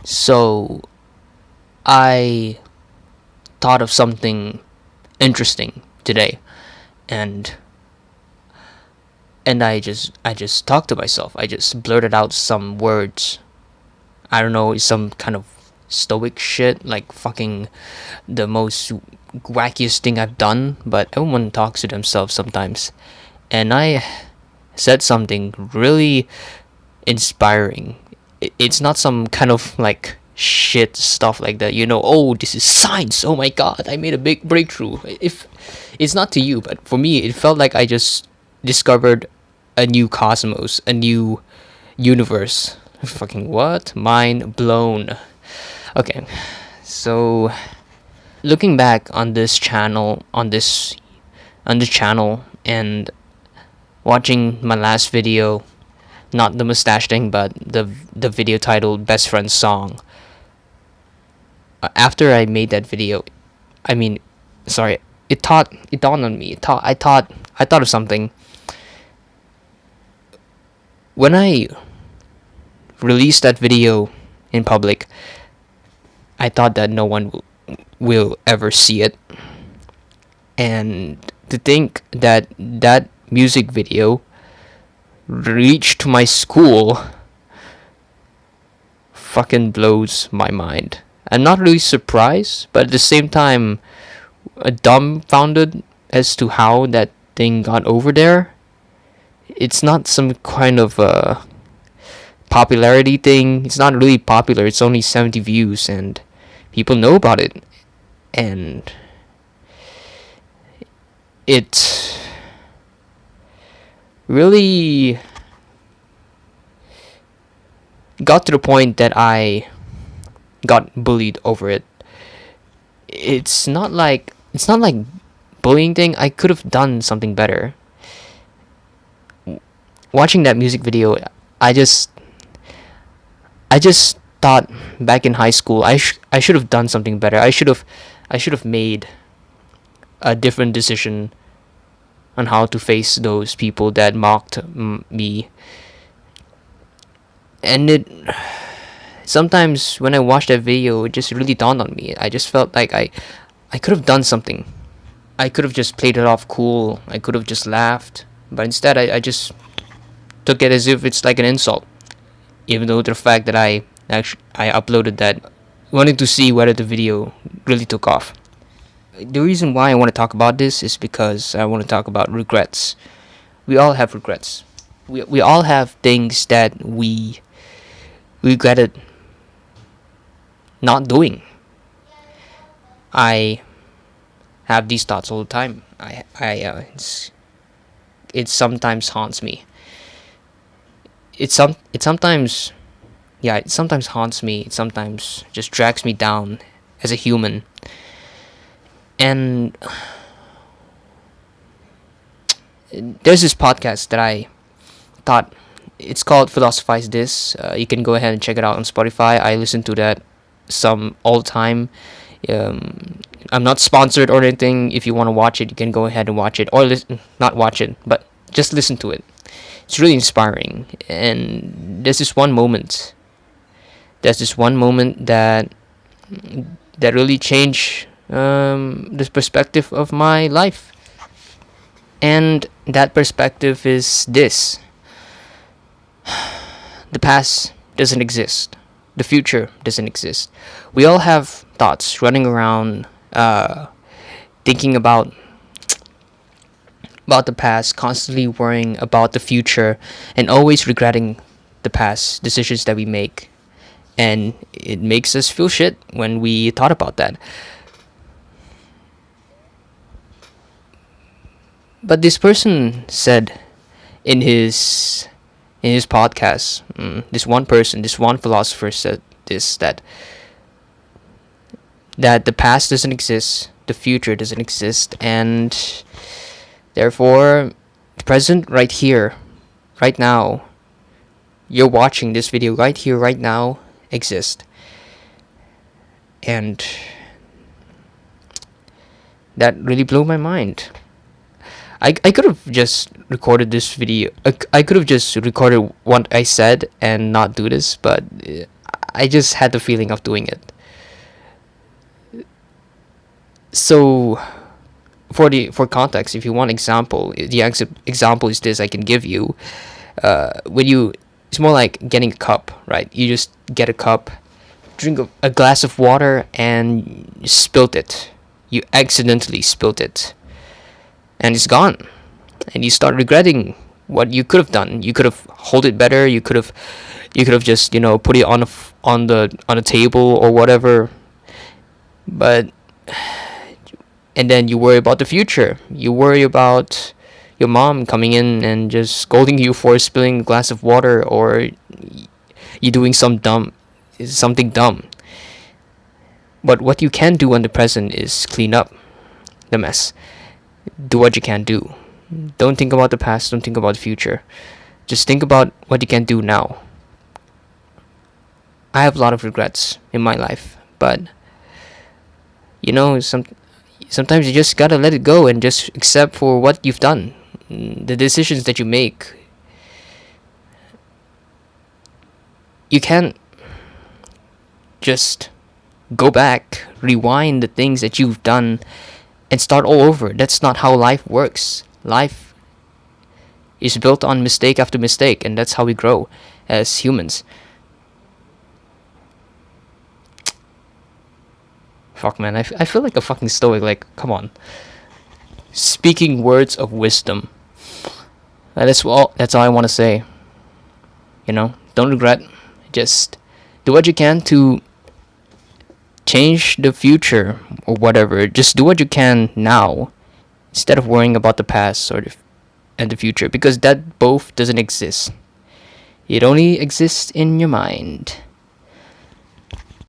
So I thought of something interesting today, and I just talked to myself. I just blurted out some words. I don't know, some kind of stoic shit, like fucking the most wackiest thing I've done, but everyone talks to themselves sometimes. And I said something really inspiring. It's not some kind of like shit stuff like that. Oh, this is science. Oh my god, I made a big breakthrough. If it's not to you, but for me, it felt like I just discovered a new cosmos, a new universe. Fucking what? Mind blown. Okay, so looking back on this channel, on the channel, and watching my last video, not the mustache thing, but the video titled "Best Friend Song." After I made that video, I mean, sorry, it dawned on me. I thought of something when I released that video in public. I thought that no one will ever see it, and to think that that music video reached my school fucking blows my mind. I'm not really surprised, but at the same time, dumbfounded as to how that thing got over there. It's not some kind of popularity thing. It's not really popular. It's only 70 views, and people know about it. And it really got to the point that I got bullied over it. It's not like bullying thing. I could have done something better. Watching that music video, I just I just thought back in high school I should have done something better. I should have made a different decision on how to face those people that mocked me. And it sometimes when I watched that video, it just really dawned on me. I just felt like I could have done something. I could have just played it off cool. I could have just laughed. But instead, I just took it as if it's like an insult. Even though the fact that I uploaded that, wanting to see whether the video really took off. The reason why I want to talk about this is because I want to talk about regrets. We all have regrets. We all have things that we regretted not doing. I have these thoughts all the time. It sometimes haunts me. It sometimes, yeah, it sometimes haunts me. It sometimes just drags me down as a human. And there's this podcast that I thought, it's called Philosophize This. You can go ahead and check it out on Spotify. I listen to that some all the time. I'm not sponsored or anything. If you want to watch it, you can go ahead and watch it, or not watch it, but just listen to it. It's really inspiring. And there's this one moment. That really changed the perspective of my life. And that perspective is this: the past doesn't exist. The future doesn't exist. We all have thoughts running around, thinking about the past, constantly worrying about the future, and always regretting the past decisions that we make. And it makes us feel shit when we thought about that. But this person said in his podcast, this one philosopher said this, that the past doesn't exist, the future doesn't exist, and therefore the present, right here, right now, you're watching this video right here, right now, exist. And that really blew my mind. I could have just recorded this video. I could have just recorded what I said and not do this, but I just had the feeling of doing it. So for context, if you want example, the example is this I can give you. When you It's more like getting a cup, right? You just get a cup, drink a glass of water, and you spilled it. You accidentally spilled it, and it's gone. And you start regretting what you could have done. You could have hold it better. You could have just put it on the table or whatever. But and then you worry about the future. You worry about your mom coming in and just scolding you for spilling a glass of water, or you doing something dumb. But what you can do in the present is clean up the mess. Do what you can do. Don't think about the past. Don't think about the future. Just think about what you can do now. I have a lot of regrets in my life, but sometimes you just gotta let it go and just accept for what you've done. The decisions that you make. You can't just go back, rewind the things that you've done, and start all over. That's not how life works. Life is built on mistake after mistake, and that's how we grow as humans. Fuck, man, I feel like a fucking stoic. Like, come on. Speaking words of wisdom. That's all I want to say. Don't regret. Just do what you can to change the future or whatever. Just do what you can now, instead of worrying about the past and the future, because that both doesn't exist. It only exists in your mind.